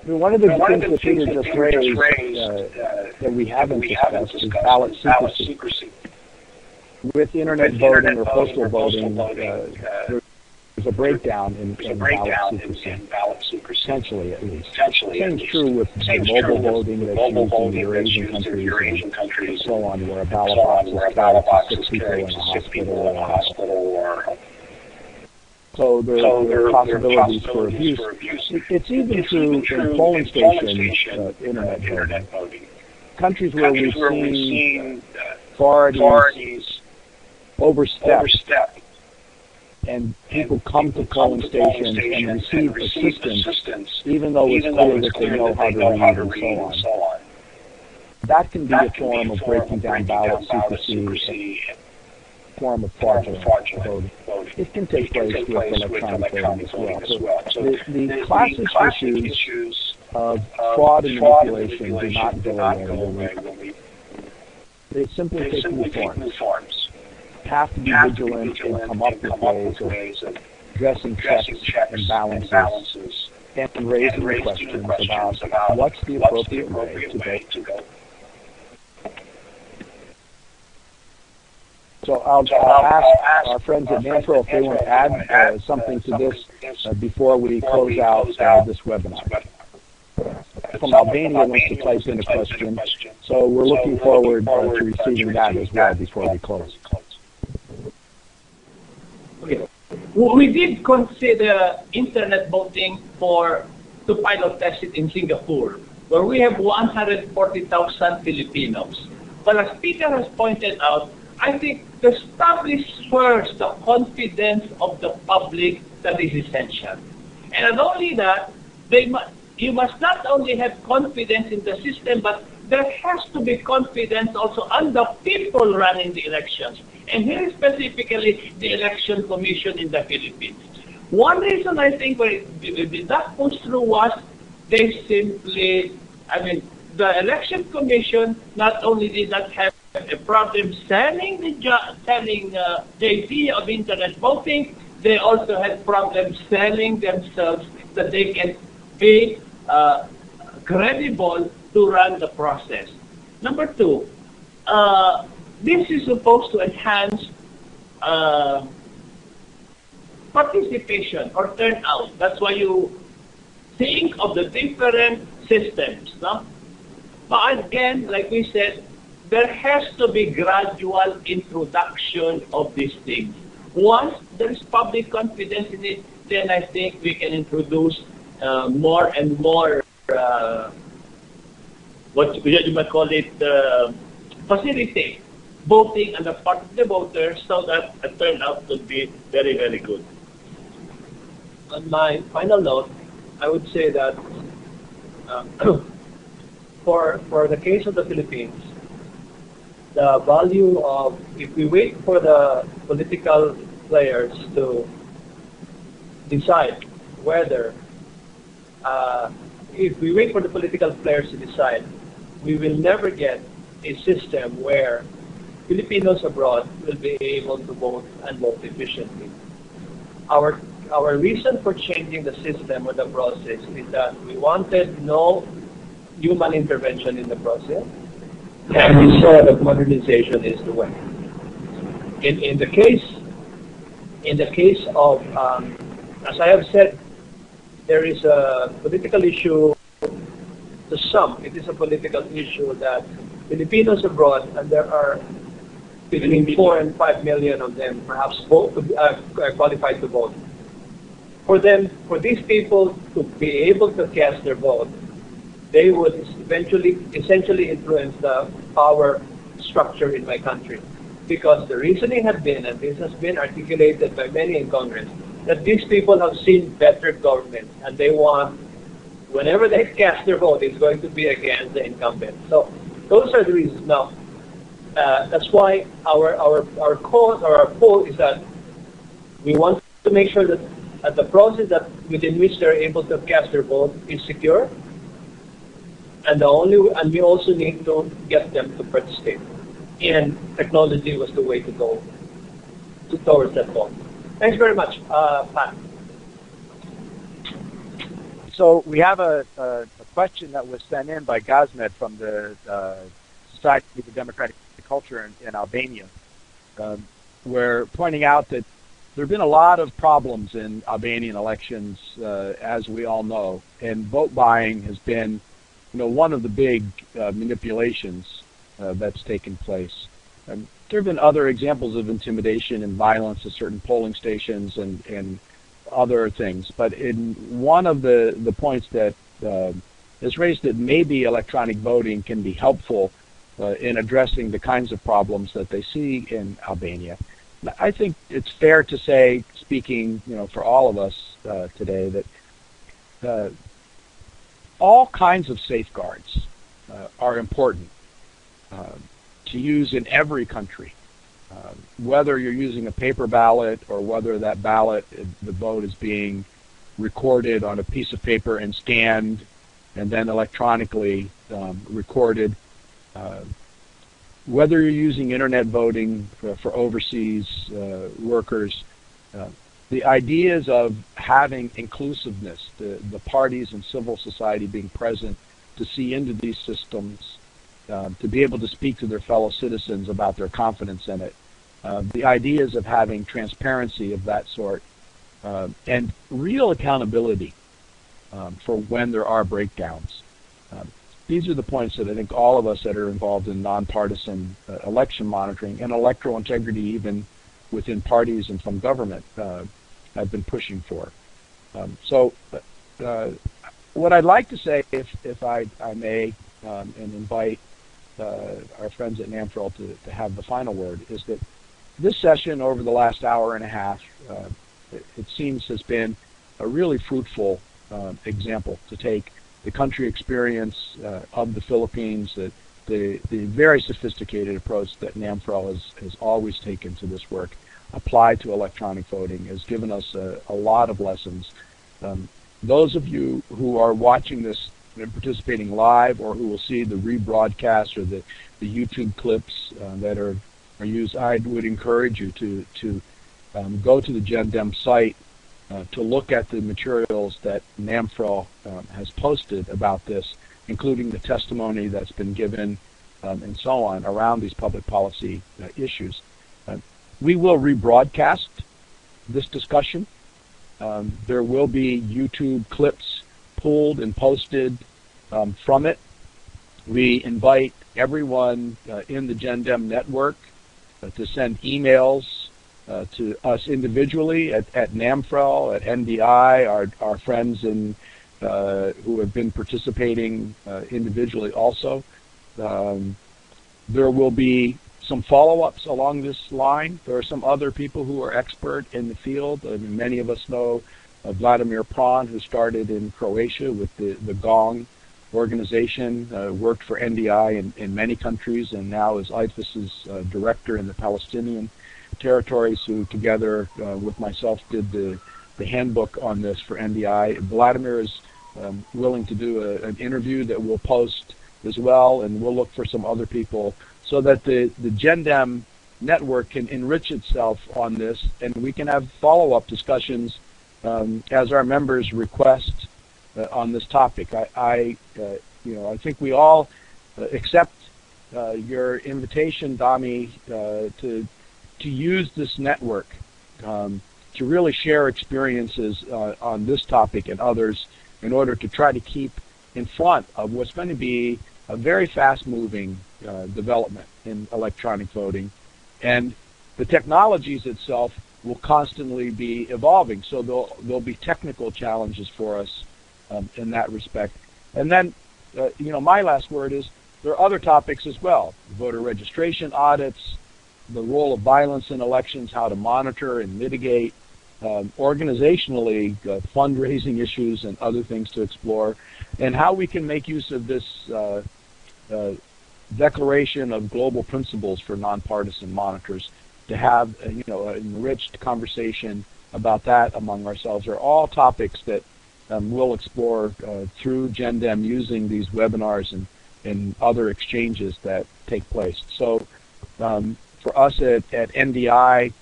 One of the things that Peter just raised that we haven't discussed is ballot secrecy. With internet voting or postal voting, there's a breakdown in ballot secrecy, essentially at least. Same is true with mobile voting that's used in the Eurasian countries and so on, where a ballot box is carried to 6 people in a hospital. So there are possibilities for abuse. It's even true in polling station internet voting. Countries where we've seen authorities overstep and people come to polling stations and receive assistance, even though it's clear that they know how to read and so on. That can be a form of breaking down ballot secrecy, a form of fraudulent voting. It can take place with electronic voting as well. So the classic issues of fraud and manipulation do not go away. They simply take new forms. Have to be vigilant and come up with ways of addressing checks and balances and raising questions about what's the appropriate way to go. So I'll ask our friends at NAMFREL if they want to add something to this before we close out this webinar. From Albania wants to type in a question, so we're looking forward to receiving that as well before we close. Okay. We did consider internet voting to pilot test it in Singapore, where we have 140,000 Filipinos. But as Peter has pointed out, I think to establish first the confidence of the public that is essential. And not only that, you must not only have confidence in the system, but there has to be confidence also on the people running the elections. And here specifically the Election Commission in the Philippines. One reason I think why it did not push through was they simply, the Election Commission not only did not have a problem selling the idea of internet voting, they also had problems selling themselves that they can be credible to run the process. Number two, this is supposed to enhance participation or turnout. That's why you think of the different systems, no? But again, like we said, there has to be gradual introduction of these things. Once there is public confidence in it, then I think we can introduce more and more, what you might call it, facilitate voting on the part of the voters so that a turnout would be very, very good. On my final note, I would say that for the case of the Philippines, the value of, if we wait for the political players to decide whether, if we wait for the political players to decide, we will never get a system where Filipinos abroad will be able to vote and vote efficiently. Our reason for changing the system or the process is that we wanted no human intervention in the process, and we saw that modernization is the way. In the case of, as I have said, there is a political issue. To some, it is a political issue that Filipinos abroad, and there are between 4 and 5 million of them, perhaps qualified to vote. For these people to be able to cast their vote, they would essentially influence the power structure in my country. Because the reasoning had been, and this has been articulated by many in Congress, that these people have seen better government, and they want, whenever they cast their vote, it's going to be against the incumbent. So those are the reasons. Now, that's why our cause or our poll is that we want to make sure that the process that within which they're able to cast their vote is secure, and we also need to get them to participate. And technology was the way to go towards that goal. Thanks very much, Pat. so we have a question that was sent in by Gazmed from the Society for Democratic Culture in Albania. We're pointing out that there have been a lot of problems in Albanian elections, as we all know, and vote buying has been, one of the big manipulations that's taken place. There have been other examples of intimidation and violence at certain polling stations and other things, but in one of the points that is raised that maybe electronic voting can be helpful in addressing the kinds of problems that they see in Albania. I think it's fair to say, speaking, for all of us today, that all kinds of safeguards are important to use in every country, whether you're using a paper ballot or whether that ballot, the vote is being recorded on a piece of paper and scanned and then electronically recorded. Whether you're using internet voting for overseas workers, the ideas of having inclusiveness, the parties and civil society being present to see into these systems, to be able to speak to their fellow citizens about their confidence in it, the ideas of having transparency of that sort, and real accountability for when there are breakdowns. These are the points that I think all of us that are involved in nonpartisan election monitoring and electoral integrity, even within parties and from government, have been pushing for. So what I'd like to say, if I may, and invite our friends at NAMFREL to have the final word, is that this session over the last hour and a half, it seems has been a really fruitful example to take the country experience of the Philippines, the very sophisticated approach that NAMFREL has always taken to this work, applied to electronic voting, has given us a lot of lessons. Those of you who are watching this and participating live, or who will see the rebroadcast or the YouTube clips that are used, I would encourage you to go to the GNDEM site to look at the materials that NAMFREL has posted about this, including the testimony that's been given and so on around these public policy issues. We will rebroadcast this discussion. There will be YouTube clips pulled and posted from it. We invite everyone in the GNDEM network to send emails to us individually at NAMFREL, at NDI, our friends who have been participating individually also. There will be some follow-ups along this line. There are some other people who are expert in the field. Many of us know Vladimir Pran, who started in Croatia with the GONG organization, worked for NDI in many countries, and now is IFES's director in the Palestinian territories, who together with myself did the handbook on this for NDI. Vladimir is willing to do an interview that we'll post as well, and we'll look for some other people so that the GNDEM network can enrich itself on this, and we can have follow-up discussions as our members request on this topic. I think we all accept your invitation, Dami, to use this network to really share experiences on this topic and others in order to try to keep in front of what's going to be a very fast-moving development in electronic voting. And the technologies itself will constantly be evolving, so there'll be technical challenges for us in that respect. And then, my last word is there are other topics as well: voter registration audits, the role of violence in elections, how to monitor and mitigate, organizationally, fundraising issues and other things to explore, and how we can make use of this declaration of global principles for nonpartisan monitors to have an enriched conversation about that among ourselves. Are all topics that we'll explore through GNDEM using these webinars and other exchanges that take place. So for us at NDI,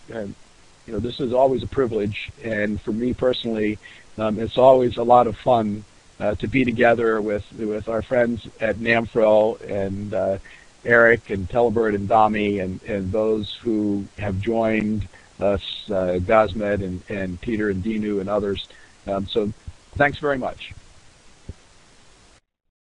this is always a privilege, and for me personally, it's always a lot of fun to be together with our friends at NAMFREL and Eric and Telebird and Dami and those who have joined us, Gazmed and Peter and Dinu and others. So thanks very much.